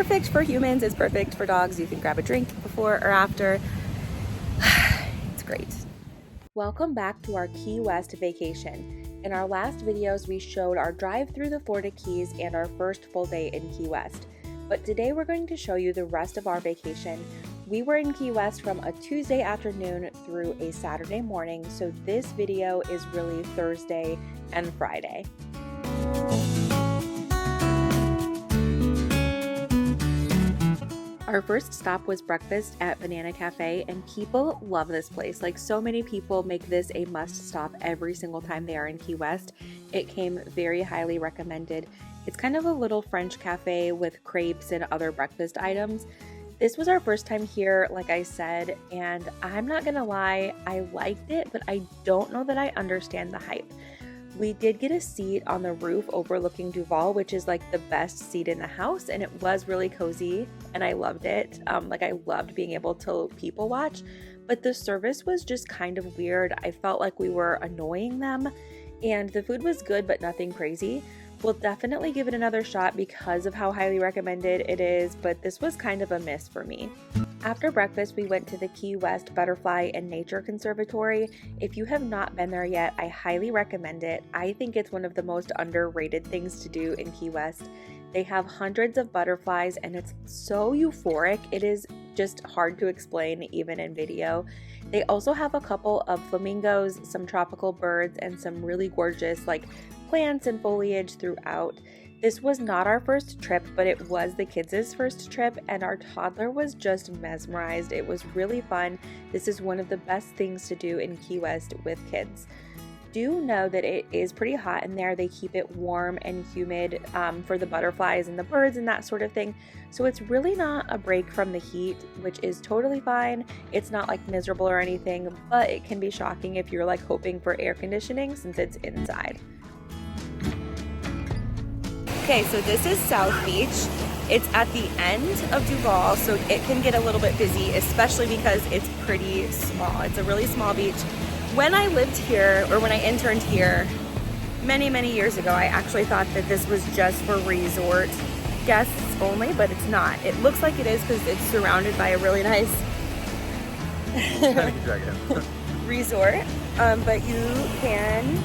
perfect for humans, it's perfect for dogs. You can grab a drink before or after. It's great. Welcome back to our Key West vacation. In our last videos, we showed our drive through the Florida Keys and our first full day in Key West. But today we're going to show you the rest of our vacation. We were in Key West from a Tuesday afternoon through a Saturday morning, so this video is really Thursday and Friday. Our first stop was breakfast at Banana Cafe, and people love this place. Like, so many people make this a must stop every single time they are in Key West. It came very highly recommended. It's kind of a little French cafe with crepes and other breakfast items. This was our first time here, like I said, and I'm not gonna lie, I liked it, but I don't know that I understand the hype. We did get a seat on the roof overlooking Duval, which is like the best seat in the house, and it was really cozy and I loved it. I loved being able to people watch, but the service was just kind of weird. I felt like we were annoying them, and the food was good but nothing crazy. We'll definitely give it another shot because of how highly recommended it is, but this was kind of a miss for me. After breakfast, we went to the Key West Butterfly and Nature Conservatory. If you have not been there yet, I highly recommend it. I think it's one of the most underrated things to do in Key West. They have hundreds of butterflies and it's so euphoric. It is just hard to explain even in video. They also have a couple of flamingos, some tropical birds, and some really gorgeous plants and foliage throughout. This was not our first trip, but it was the kids' first trip, and our toddler was just mesmerized. It was really fun. This is one of the best things to do in Key West with kids. Do know that it is pretty hot in there. They keep it warm and humid for the butterflies and the birds and that sort of thing. So it's really not a break from the heat, which is totally fine. It's not miserable or anything, but it can be shocking if you're hoping for air conditioning since it's inside. Okay, so this is South Beach. It's at the end of Duval, so it can get a little bit busy, especially because it's pretty small. It's a really small beach. When I lived here, or when I interned here many, many years ago, I actually thought that this was just for resort guests only, but it's not. It looks like it is because it's surrounded by a really nice resort, but you can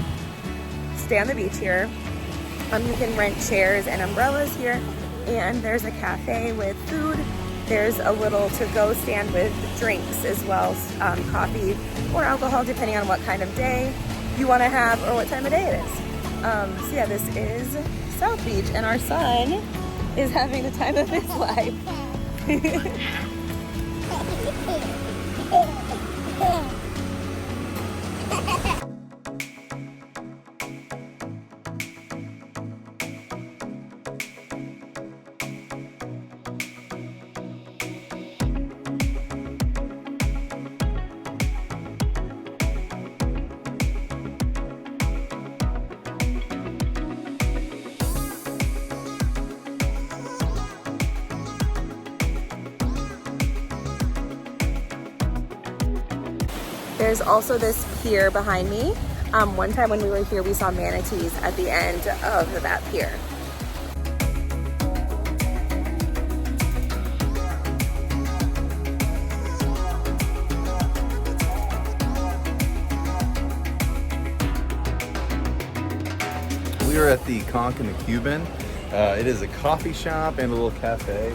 stay on the beach here. You can rent chairs and umbrellas here, and there's a cafe with food. There's a little to-go stand with drinks as well, coffee or alcohol, depending on what kind of day you want to have or what time of day it is. So yeah, this is South Beach, and our son is having the time of his life. There's also this pier behind me. One time when we were here, we saw manatees at the end of that pier. We are at the Conch and the Cuban. It is a coffee shop and a little cafe.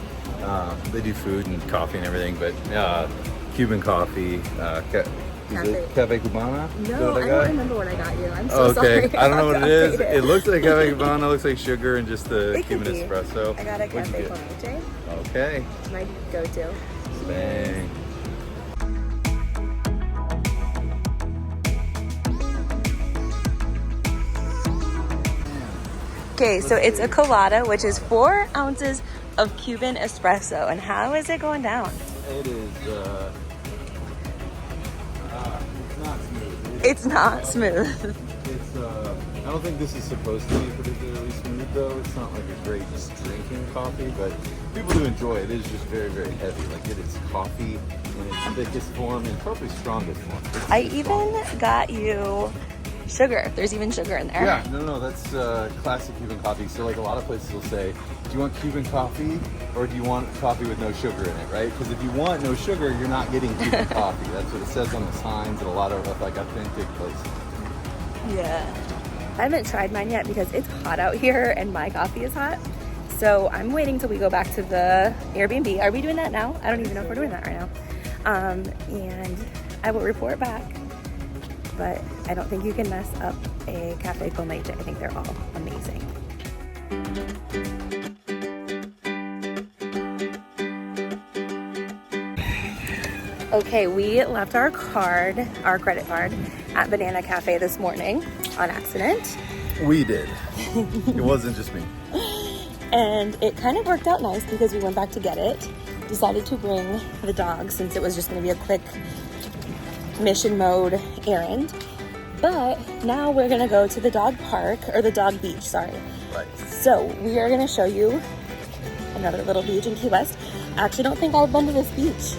They do food and coffee and everything, but Cuban coffee. Is it Cafe Cubana? No, I don't remember what I got you. I'm so sorry. I don't know what it is. It looks like Cafe Cubana. It looks like sugar and just the Cuban espresso. I got a Cafe Ponche. Okay. It's my go-to. Bang. Okay, so it's a colada, which is 4 ounces of Cuban espresso. And how is it going down? It is, it's not smooth. It's, I don't think this is supposed to be particularly smooth though. It's not like a great just drinking coffee, but people do enjoy it. It is just very, very heavy. It is coffee in its thickest form and probably strongest form. I even got you sugar. There's even sugar in there. Yeah, no, that's classic Cuban coffee. So a lot of places will say, you want Cuban coffee or do you want coffee with no sugar in it, right? Because if you want no sugar, you're not getting Cuban coffee. That's what it says on the signs at a lot of like authentic places. Yeah. I haven't tried mine yet because it's hot out here and my coffee is hot. So I'm waiting till we go back to the Airbnb. Are we doing that now? I don't even know if we're doing that right now. And I will report back. But I don't think you can mess up a Cafe Con Leche. I think they're all amazing. Okay, we left our credit card at Banana Cafe this morning on accident. We did. It wasn't just me. And it kind of worked out nice because we went back to get it. Decided to bring the dog since it was just going to be a quick mission mode errand. But now we're going to go to the dog park, or the dog beach, sorry. Right. So we are going to show you another little beach in Key West. I actually don't think I've been to this beach.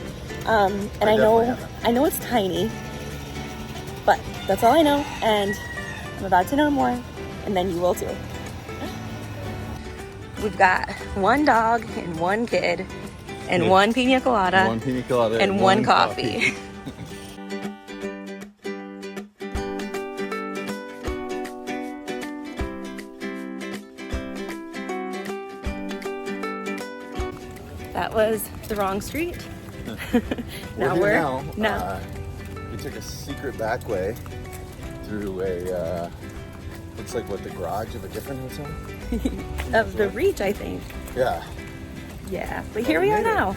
And I know it's tiny, but that's all I know. And I'm about to know more, and then you will too. We've got one dog and one kid and one pina colada, and one coffee. That was the wrong street. Now we took a secret back way through a looks like the garage of a different hotel of the Reach, I think. Yeah, but here we are now.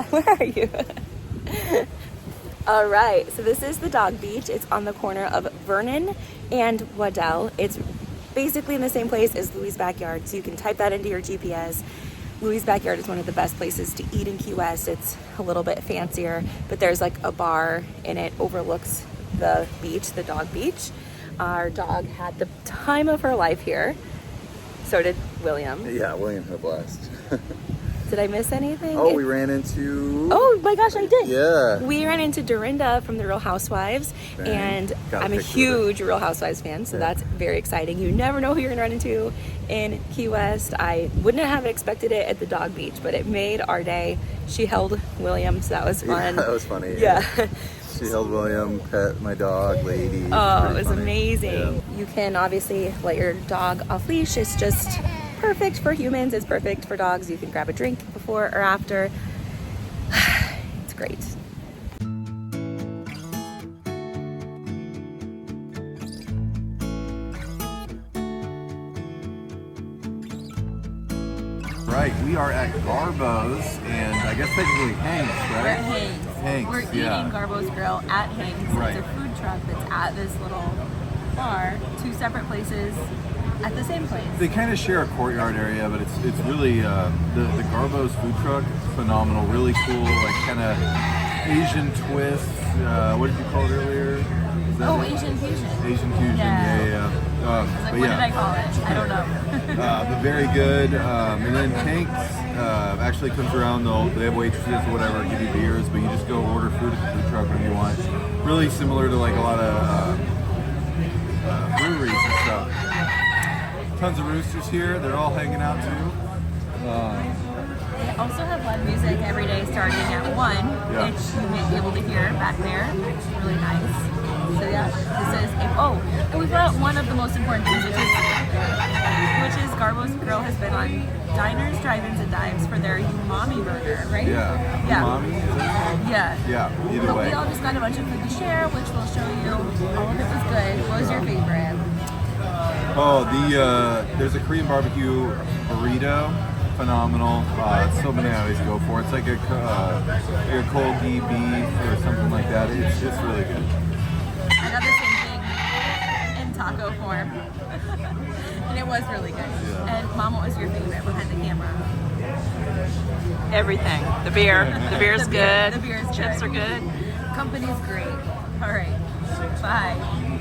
Where are you? All right, so this is the dog beach. It's on the corner of Vernon and Waddell. It's basically in the same place as Louis' Backyard, so you can type that into your GPS. Louis' Backyard is one of the best places to eat in Key West. It's a little bit fancier, but there's like a bar and it overlooks the beach, the dog beach. Our dog had the time of her life here. So did William. Yeah, William had a blast. Did I miss anything? Oh, we ran into... Oh my gosh, I did. Yeah. We ran into Dorinda from the Real Housewives, and I'm a huge Real Housewives fan, so that's very exciting. You never know who you're gonna run into in Key West. I wouldn't have expected it at the dog beach, but it made our day. She held William, so that was fun. Yeah, that was funny. Yeah. She held William, pet my dog, Lady. Oh, it was amazing. Yeah. You can obviously let your dog off leash. It's just perfect for humans. It's perfect for dogs. You can grab a drink before or after. It's great. Right, we are at Garbo's and I guess technically Hank's, right? We're at Hank's. Hank's, We're eating Garbo's Grill at Hank's. Right. It's a food truck that's at this little bar, two separate places at the same place. They kind of share a courtyard area, but it's really the Garbo's food truck, phenomenal, really cool, like kind of Asian twist. What did you call it earlier? Asian fusion. Asian fusion, yeah. What did I call it? I don't know. But very good. And then Hank's actually comes around. They have waitresses or whatever, give you beers, but you just go order food at the food truck when you want. Really similar to like a lot of breweries and stuff. Tons of roosters here. They're all hanging out too. They also have live music every day starting at 1, which you may be able to hear back there. It's really nice. So yeah, this is and we brought one of the most important things, which is Garbo's Grill has been on diners, drive-ins, and dives for their umami burger, right? Yeah. Umami? Yeah. Either way. We all just got a bunch of food to share, which we'll show you. All of it was good. What was your favorite? Oh, there's a Korean barbecue burrito, phenomenal. So many I always go for. It's like a Kogi beef or something like that. It's just really good. I got the same thing in taco form, and it was really good. Yeah. And Mom, what was your favorite behind the camera? Everything. The beer's The beer- good. the beer's Chips good. are good. Company's great. All right, bye.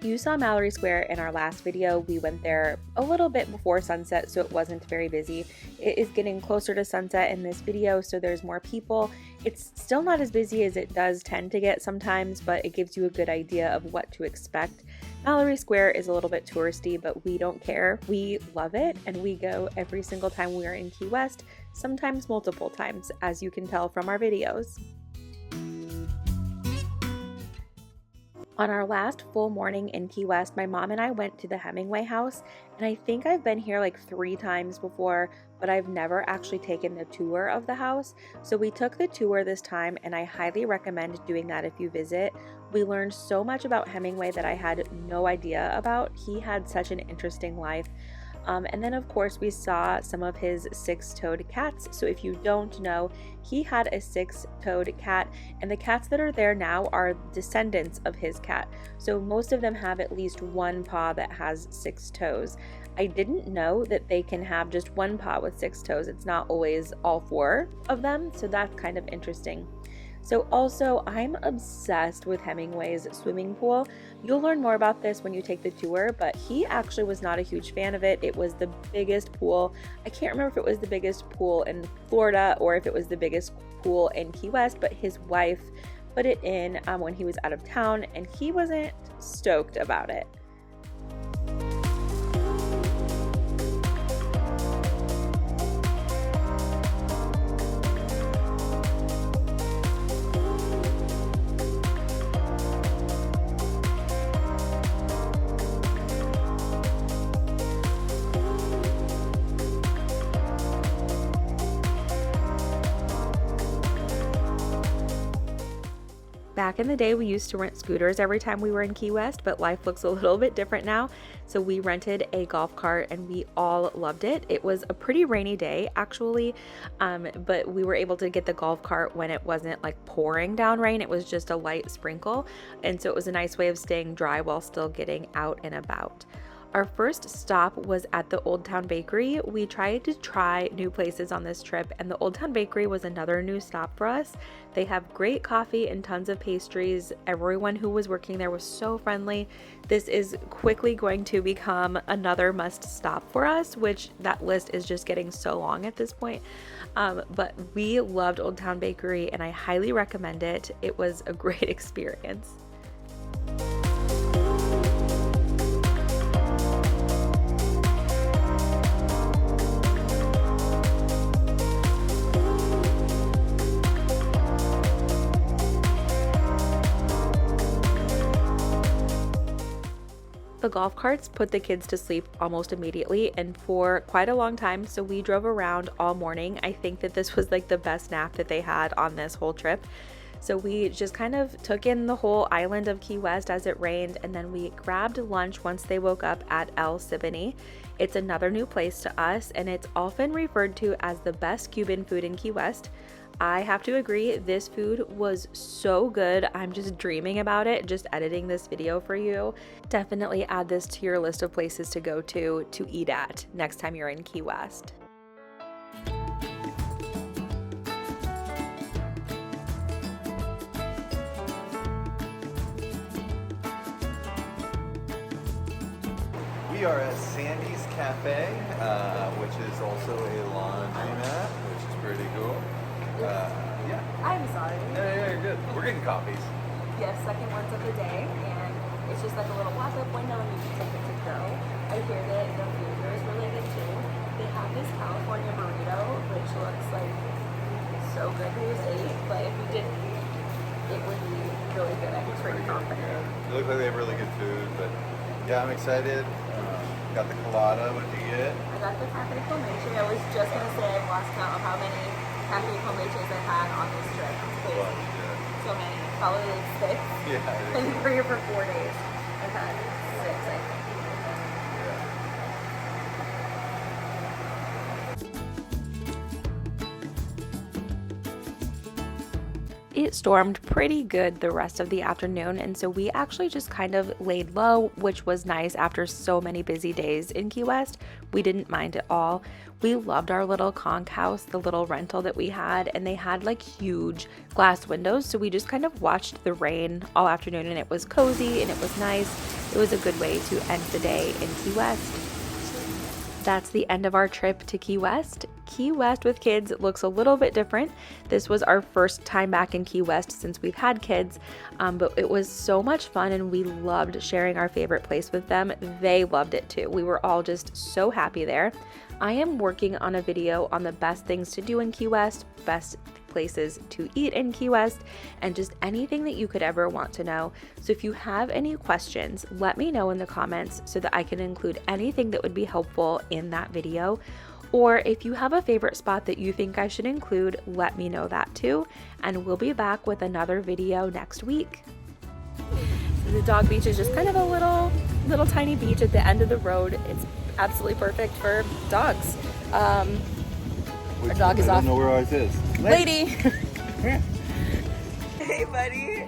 You saw Mallory Square in our last video. We went there a little bit before sunset, so it wasn't very busy. It is getting closer to sunset in this video, so there's more people. It's still not as busy as it does tend to get sometimes, but it gives you a good idea of what to expect. Mallory Square is a little bit touristy, but we don't care. We love it, and we go every single time we are in Key West, sometimes multiple times, as you can tell from our videos. On our last full morning in Key West, my mom and I went to the Hemingway house, and I think I've been here like 3 times before, but I've never actually taken the tour of the house. So we took the tour this time, and I highly recommend doing that if you visit. We learned so much about Hemingway that I had no idea about. He had such an interesting life. And then of course we saw some of his 6-toed cats. So if you don't know, he had a 6-toed cat, and the cats that are there now are descendants of his cat. So most of them have at least one paw that has 6 toes. I didn't know that they can have just one paw with 6 toes. It's not always all 4 of them, so that's kind of interesting. So also, I'm obsessed with Hemingway's swimming pool. You'll learn more about this when you take the tour, but he actually was not a huge fan of it. It was the biggest pool. I can't remember if it was the biggest pool in Florida or if it was the biggest pool in Key West, but his wife put it in when he was out of town, and he wasn't stoked about it. Back in the day, we used to rent scooters every time we were in Key West, but life looks a little bit different now. So we rented a golf cart, and we all loved it. It was a pretty rainy day, actually, but we were able to get the golf cart when it wasn't like pouring down rain. It was just a light sprinkle, and so it was a nice way of staying dry while still getting out and about. Our first stop was at the Old Town Bakery. We tried to try new places on this trip, and the Old Town Bakery was another new stop for us. They have great coffee and tons of pastries. Everyone who was working there was so friendly. This is quickly going to become another must stop for us, which that list is just getting so long at this point. But we loved Old Town Bakery, and I highly recommend it. It was a great experience. The golf carts put the kids to sleep almost immediately and for quite a long time, so we drove around all morning. I think that this was like the best nap that they had on this whole trip. So we just kind of took in the whole island of Key West as it rained, and then we grabbed lunch once they woke up at El Siboney. It's another new place to us, and it's often referred to as the best Cuban food in Key West. I have to agree, this food was so good. I'm just dreaming about it, just editing this video for you. Definitely add this to your list of places to go to eat at next time you're in Key West. We are at Sandy's Cafe, which is also a laundromat, which is pretty cool. Yeah. I'm sorry. Yeah, you're good. We're getting coffees. Yes, second ones of the day, and it's just like a little walk-up window, and you can take it to go. I hear that the food here is really good too. They have this California burrito, which looks like so good to eat, but if you didn't eat, it would be really good. I'm pretty confident. Yeah. They look like they have really good food, but yeah, I'm excited. Got the colada. What did you get? I got the cafe con leche. I was just gonna say I've lost count of how many cafe con leches I've had on this trip. It's crazy. So many. Probably like 6. Yeah. I And think we're here for 4 days. I've had 6, I think. It stormed pretty good the rest of the afternoon, and so we actually just kind of laid low, which was nice after so many busy days in Key West. We didn't mind at all. We loved our little conch house, the little rental that we had, and they had like huge glass windows, so we just kind of watched the rain all afternoon, and it was cozy and it was nice. It was a good way to end the day in Key West. That's the end of our trip to Key West. Key West with kids looks a little bit different. This was our first time back in Key West since we've had kids, but it was so much fun and we loved sharing our favorite place with them. They loved it too. We were all just so happy there. I am working on a video on the best things to do in Key West, best places to eat in Key West, and just anything that you could ever want to know. So if you have any questions, let me know in the comments so that I can include anything that would be helpful in that video. Or if you have a favorite spot that you think I should include, let me know that too. And we'll be back with another video next week. The dog beach is just kind of a little tiny beach at the end of the road. It's absolutely perfect for dogs. Our dog is off. I don't know where ours is. Lady! Hey, buddy.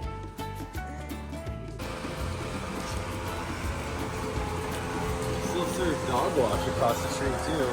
Still serve dog wash across the street too.